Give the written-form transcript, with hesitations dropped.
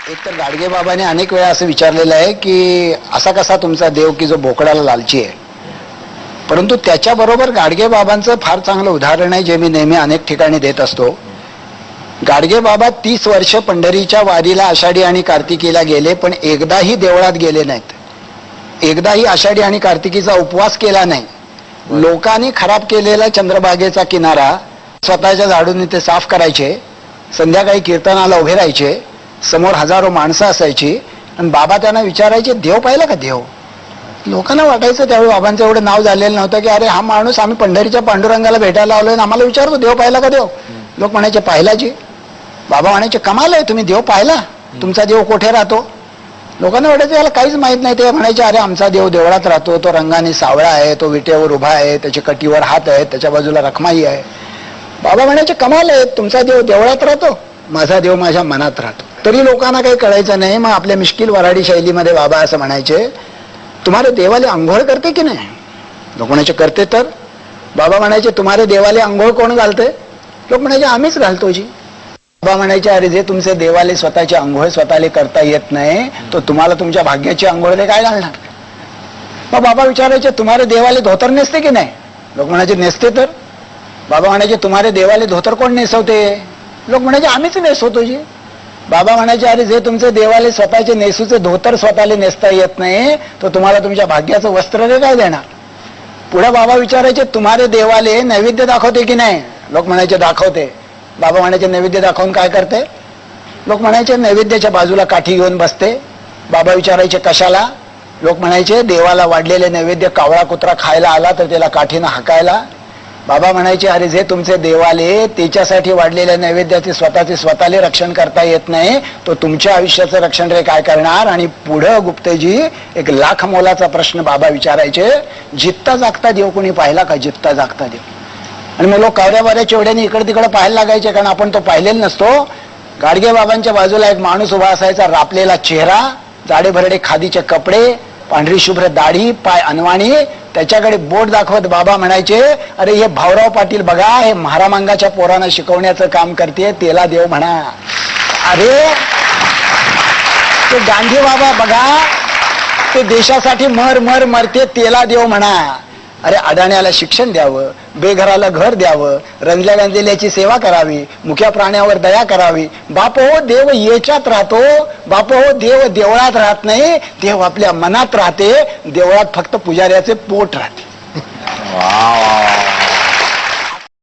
एक तर गाडगे बाबाने अनेक वेळा असं विचारलेलं आहे की असा कसा तुमचा देव की जो बोकडाला लालची आहे. परंतु त्याच्याबरोबर गाडगे बाबांचं फार चांगलं उदाहरण आहे जे मी नेहमी अनेक ठिकाणी देत असतो. गाडगे बाबा 30 वर्ष पंढरीच्या वारीला आषाढी आणि कार्तिकीला गेले, पण एकदाही देवळात गेले नाहीत. एकदाही आषाढी आणि कार्तिकीचा उपवास केला नाही. लोकांनी खराब केलेला चंद्रभागेचा किनारा स्वतःच्या झाडून ते साफ करायचे. संध्याकाळी कीर्तनाला उभे राहायचे. समोर हजारो माणसं असायची आणि बाबा त्यांना विचारायचे, देव पाहिला का देव? लोकांना वाटायचं त्यावेळी बाबांचं एवढं नाव झालेलं नव्हतं की अरे हा माणूस आम्ही पंढरीच्या पांडुरंगाला भेटायला आलोय आणि आम्हाला विचारतो देव पाहिला का देव. लोक म्हणायचे पाहिला जी. बाबा म्हणायचे कमाल आहे, तुम्ही देव पाहिला? तुमचा देव कुठे राहतो? लोकांना वाटायचं याला काहीच माहित नाही. ते म्हणायचे अरे आमचा देव देवळात राहतो, तो रंगाने सावळा आहे, तो विटेवर उभा आहे, त्याच्या कटीवर हात आहे, त्याच्या बाजूला रखमाई आहे. बाबा म्हणायचे कमाल आहे, तुमचा देव देवळात राहतो, माझा देव माझ्या मनात राहतो. तरी लोकांना काही कळायचं नाही. मग आपल्या मिश्किल वराडी शैलीमध्ये बाबा असं म्हणायचे, तुम्हाला देवाले आंघोळ करते की नाही? लोक म्हणायचे करते. तर बाबा म्हणायचे तुम्हाला देवाले आंघोळ कोण घालते? लोक म्हणायचे आम्हीच घालतो जी. बाबा म्हणायचे अरे जे तुमचे देवाले स्वतःची आंघोळ स्वतःले करता येत नाही तो तुम्हाला तुमच्या भाग्याची आंघोळले काय घालणार? मग बाबा विचारायचे तुम्हाला देवाले धोतर नेसते की नाही? लोक म्हणायचे नेसते. तर बाबा म्हणायचे तुम्हाला देवाले धोतर कोण नेसवते? लोक म्हणायचे आम्हीच नेसवतो जी. बाबा म्हणायचे अरे जे तुमचे देवाले स्वतःचे नेसूचे धोतर स्वतःला नेसता येत नाही तो तुम्हाला तुमच्या भाग्याचं वस्त्र रे काय देणार? पुढे बाबा विचारायचे तुम्हाला देवाले नैवेद्य दाखवते की नाही? लोक म्हणायचे दाखवते. बाबा म्हणायचे नैवेद्य दाखवून काय करते? लोक म्हणायचे नैवेद्याच्या बाजूला काठी घेऊन बसते. बाबा विचारायचे कशाला? लोक म्हणायचे देवाला वाढलेले नैवेद्य कावळा कुत्रा खायला आला तर त्याला काठीनं हाकायला. बाबा म्हणायचे अरे जे तुमचे देवाले त्याच्यासाठी वाढलेल्या नैवेद्याचे स्वतःले रक्षण करता येत नाही तो तुमच्या आयुष्याचं रक्षण रे काय करणार? आणि पुढं गुप्तेजी एक लाख मोलाचा प्रश्न बाबा विचारायचे, जित्ता जागता देव कोणी पाहिला का? जित्ता जागता देव. आणि मग लोक कावऱ्या बाऱ्या चेवड्याने इकडे तिकडे पाहायला लागायचे कारण आपण तो पाहिलेला नसतो. गाडगे बाबांच्या बाजूला एक माणूस उभा असायचा, रापलेला चेहरा, जाडे भरडे खादीचे कपडे, पांढरी शुभ्र दाढी, पाय अनवाणी. त्याच्याकडे बोट दाखवत बाबा म्हणायचे अरे हे भाऊराव पाटील बघा, हे महारामांगाच्या पोरांना शिकवण्याचं काम करते, त्याला देव म्हणा. अरे ते गांधी बाबा बघा, ते देशासाठी मरते, त्याला देव म्हणा. अरे अडाण्याला शिक्षण द्यावं, बेघराला घर द्यावं, रंजल्या गांजलेल्याची सेवा करावी, मुक्या प्राण्यावर दया करावी. बाप हो देव याच्यात राहतो. बाप हो देव देवळात राहत नाही, देव आपल्या मनात राहते. देवळात फक्त पुजाऱ्याचे पोट राहते.